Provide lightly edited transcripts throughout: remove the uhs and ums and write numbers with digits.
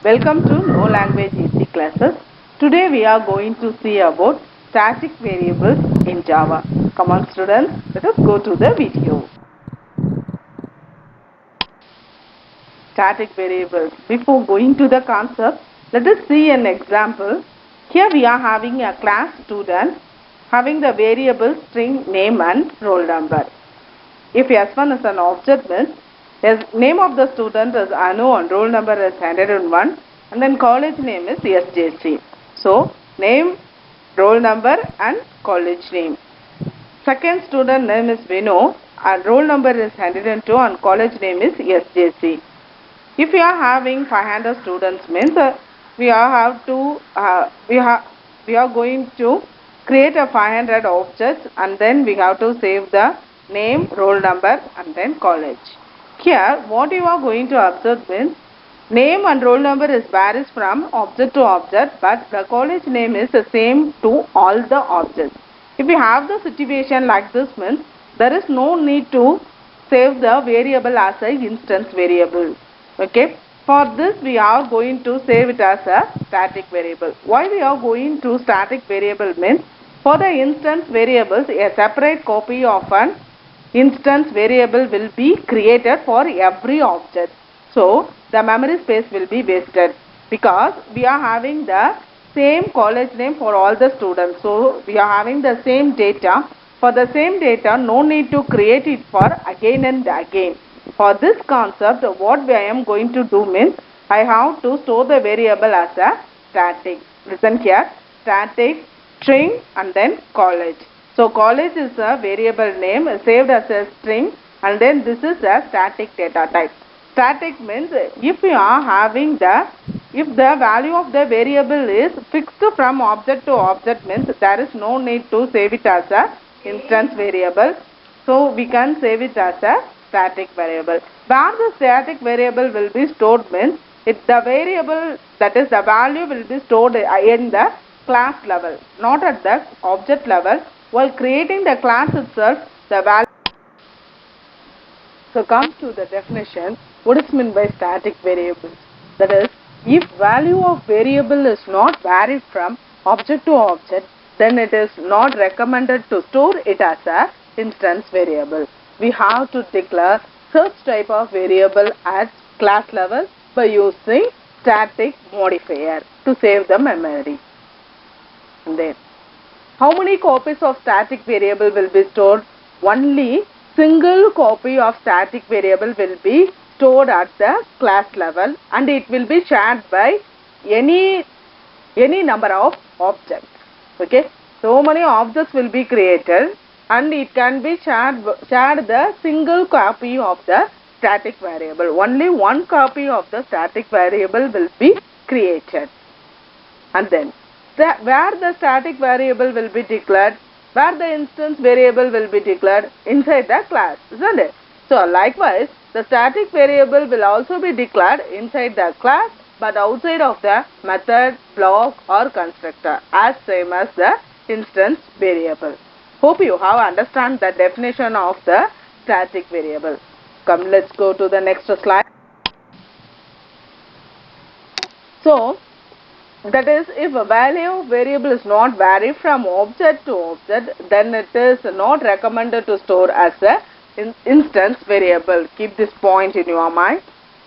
Welcome to No Language Easy classes. Today we are going to see about static variables in Java. Come on students, let us go to the video. Static variables. Before going to the concept, let us see an example. Here we are having a class student having the variable string name and roll number. If S1 is an object means name of the student is Anu and roll number is 101 and then college name is SJC. So name, roll number and college name. Second student name is Vinu and roll number is 102 and college name is SJC. If we are having 500 students means we are going to create a 500 objects and then we have to save the name, roll number and then college. Here what you are going to observe means name and roll number is varies from object to object, but the college name is the same to all the objects. If we have the situation like this means there is no need to save the variable as a instance variable. Okay. For this we are going to save it as a static variable. Why we are going to static variable means for the instance variables a separate copy of an instance variable will be created for every object. So the memory space will be wasted because we are having the same college name for all the students. So we are having the same data. For the same data no need to create it for again and again. For this concept what I am going to do means I have to store the variable as a static. Listen here, static string and then college. So college is a variable name saved as a string and then this is a static data type. Static means if the value of the variable is fixed from object to object means there is no need to save it as a instance variable. So we can save it as a static variable. Where the static variable will be stored means the variable, that is the value, will be stored in the class level, not at the object level. While creating the class itself, the value. So come to the definition. What is meant by static variables? That is, if value of variable is not varied from object to object, then it is not recommended to store it as a instance variable. We have to declare such type of variable at class level by using static modifier to save the memory. And then, how many copies of static variable will be stored? Only single copy of static variable will be stored at the class level and it will be shared by any number of objects. Okay, so many objects will be created and it can be shared the single copy of the static variable. Only one copy of the static variable will be created. And then where the static variable will be declared, where the instance variable will be declared inside the class, isn't it? So likewise the static variable will also be declared inside the class but outside of the method, block or constructor as same as the instance variable. Hope you have understand the definition of the static variable. Come, let's go to the next slide. So that is, if a value of variable is not vary from object to object, then it is not recommended to store as a instance variable. Keep this point in your mind.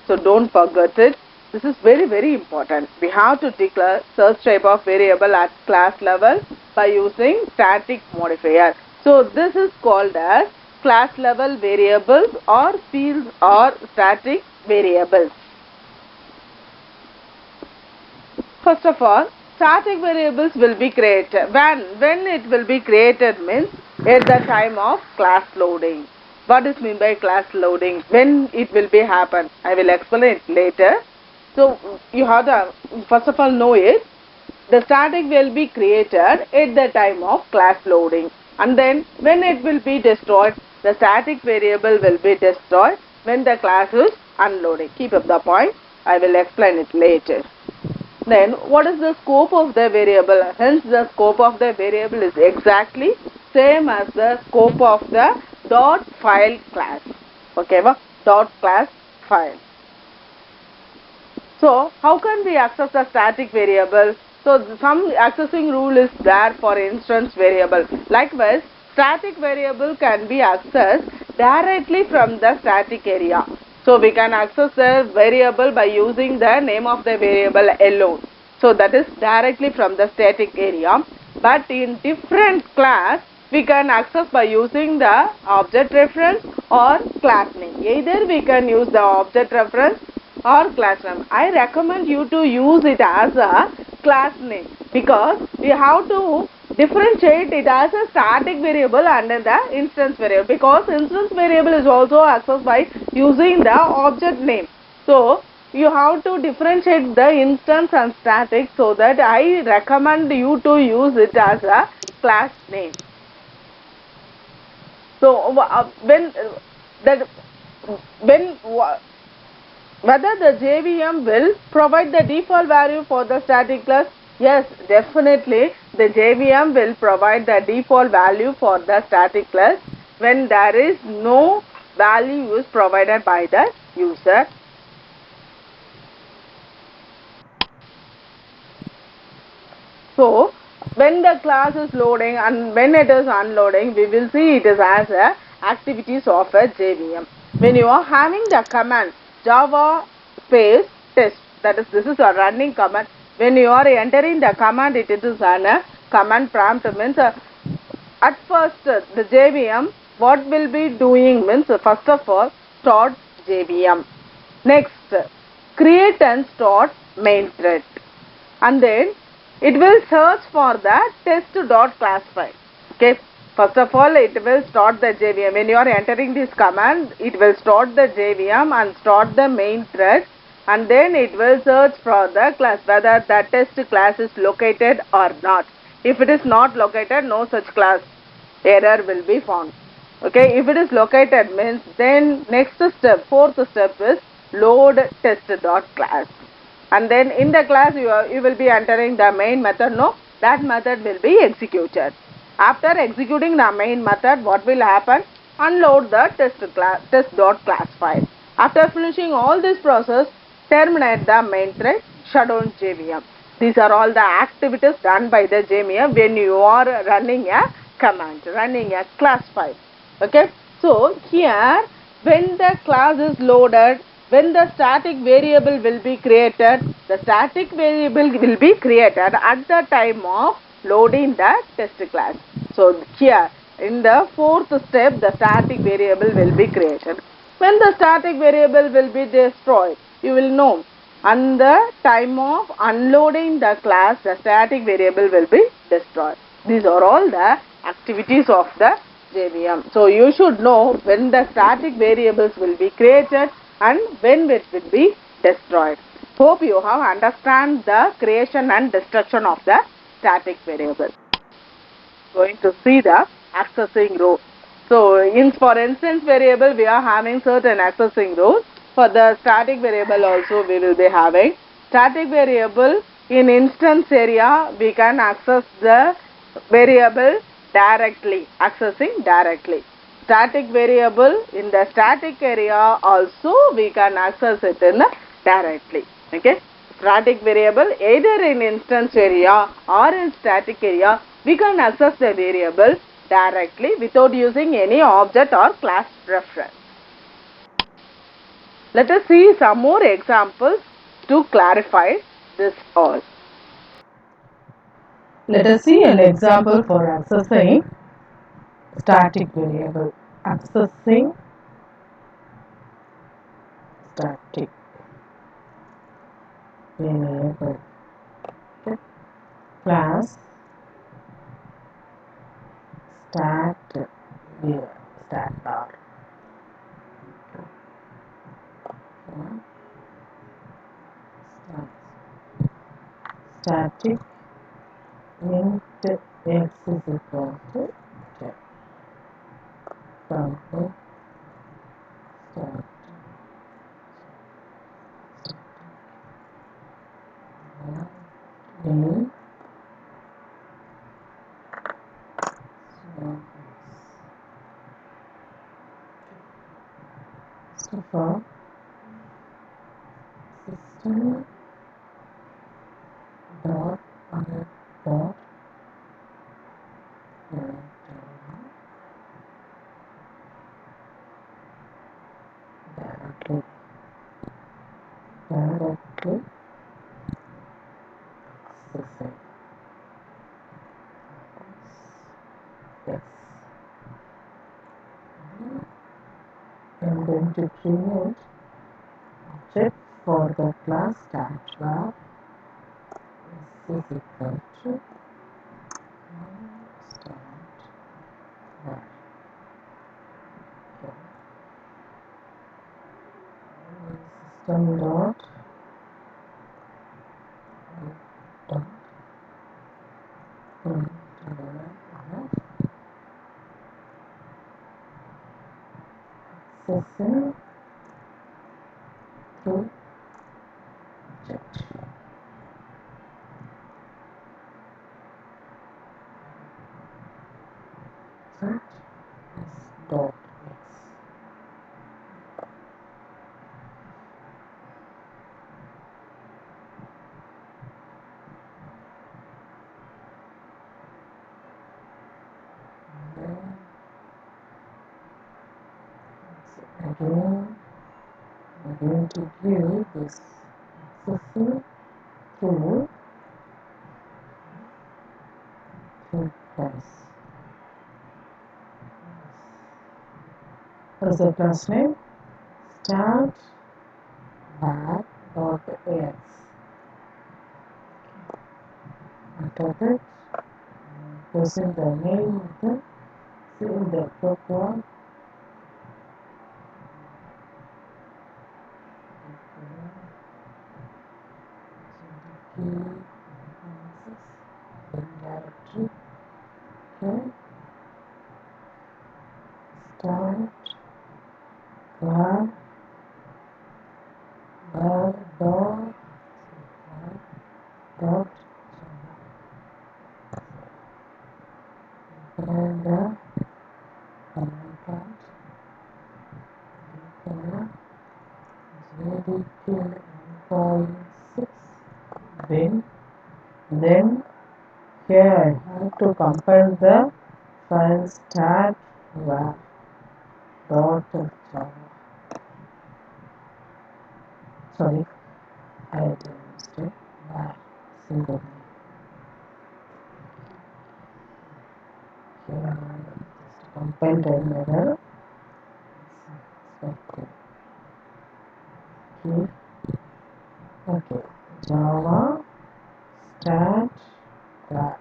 So don't forget it. This is very, very important. We have to declare such type of variable at class level by using static modifier. So this is called as class level variables or fields or static variables. First of all, static variables will be created. When it will be created means at the time of class loading. What is meant by class loading? When it will be happen? I will explain it later. So you have to first of all know it. The static will be created at the time of class loading. And then when it will be destroyed, the static variable will be destroyed when the class is unloaded. Keep up the point. I will explain it later. Then what is the scope of the variable? Hence the scope of the variable is exactly same as the scope of the dot file class. Okay, dot class file. So how can we access the static variable? So some accessing rule is there for instance variable. Likewise, static variable can be accessed directly from the static area. So we can access the variable by using the name of the variable alone. So that is directly from the static area. But in different class, we can access by using the object reference or class name. Either we can use the object reference or class name. I recommend you to use it as a class name because we have to differentiate it as a static variable and the instance variable because instance variable is also accessed by using the object name. So you have to differentiate the instance and static, so that I recommend you to use it as a class name. So that when whether the JVM will provide the default value for the static class? Yes, definitely the JVM will provide the default value for the static class when there is no value is provided by the user. So when the class is loading and when it is unloading, we will see it is as a activities of a JVM. When you are having the command java space test, that is this is a running command. When you are entering the command, it is an command prompt means at first the JVM what will be doing means first of all start JVM. Next create and start main thread, and then it will search for the test.class file. Okay, first of all it will start the JVM. When you are entering this command, it will start the JVM and start the main thread, and then it will search for the class whether the test class is located or not. If it is not located, no such class error will be found. Okay, if it is located means then next step, fourth step is load test.class, and then in the class you will be entering the main method. No, that method will be executed. After executing the main method, what will happen? Unload the test.class file. After finishing all this process, terminate the main thread, shut down JVM. These are all the activities done by the JVM when you are running a command, running a class file. Okay, so here when the class is loaded, when the static variable will be created, the static variable will be created at the time of loading the test class. So here in the fourth step, the static variable will be created. When the static variable will be destroyed, you will know and the time of unloading the class, the static variable will be destroyed. These are all the activities of the JVM. So you should know when the static variables will be created and when it will be destroyed. Hope you have understand the creation and destruction of the static variable. Going to see the accessing row. So for instance variable we are having certain accessing rows. For the static variable also we will be having static variable. In instance area we can access the variable directly, accessing directly. Static variable in the static area also we can access it in directly. Okay, static variable either in instance area or in static area we can access the variable directly without using any object or class reference. Let us see some more examples to clarify this all. Let us see an example for accessing static variable. Accessing static variable. Okay. Class stat stat static int x is equal to check. Example static in so far dot dot directly accessing. Yes. I'm going to create object for the class start var is equal to start var. Okay. System dot dot accessing through object. Set is dot x. Again, I'm going to give this accessing through class. What is the class name? Start var dot ax. After that, using the main method, save the program. Directory. Okay. Start var dot and the command prompt JDK 1.6 then here I have to compile the file start var dot java. Sorry, I did a mistake. Var single. Here just compiled an error. Okay. Okay. Java start var.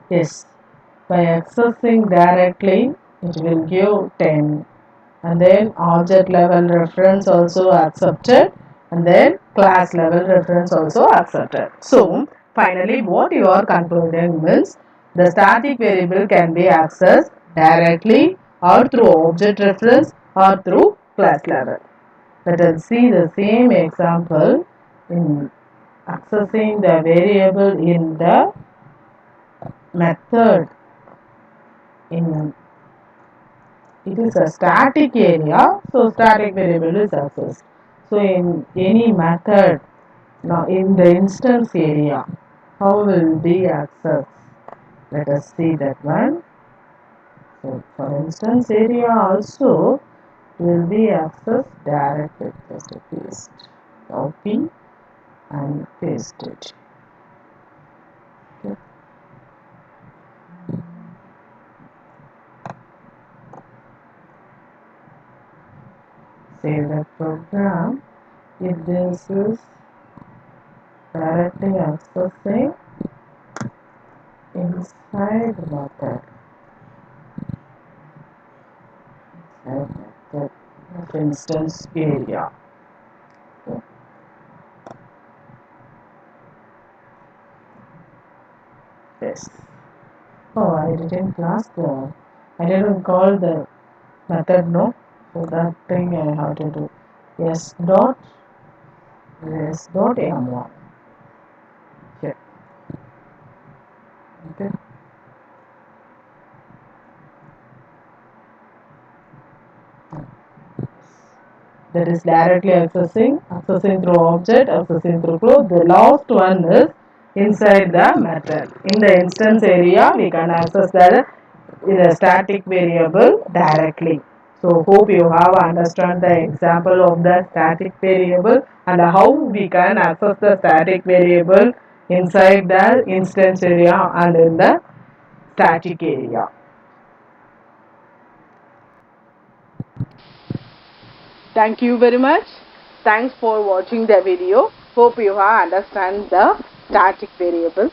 Yes. By accessing directly, it will give 10. And then object level reference also accepted, and then class level reference also accepted. So finally what you are concluding means the static variable can be accessed directly or through object reference or through class level. Let us see the same example in accessing the variable in the method. In it is a static area, so static variable is accessed. So in any method, now in the instance area, how will be accessed? Let us see that one. So for instance area also will be accessed directly. Just paste, copy and paste it. Okay. Save the program. If this is directly accessing inside method. Method of instance area. Okay. Yes. Oh, I didn't call the method, no. So that thing I have to do. S dot m1. Here. Okay. that is directly accessing through object, accessing through group. The last one is inside the method. In the instance area, we can access the static variable directly. So hope you have understand the example of the static variable and how we can access the static variable inside the instance area and in the static area. Thank you very much. Thanks for watching the video. Hope you have understand the static variable.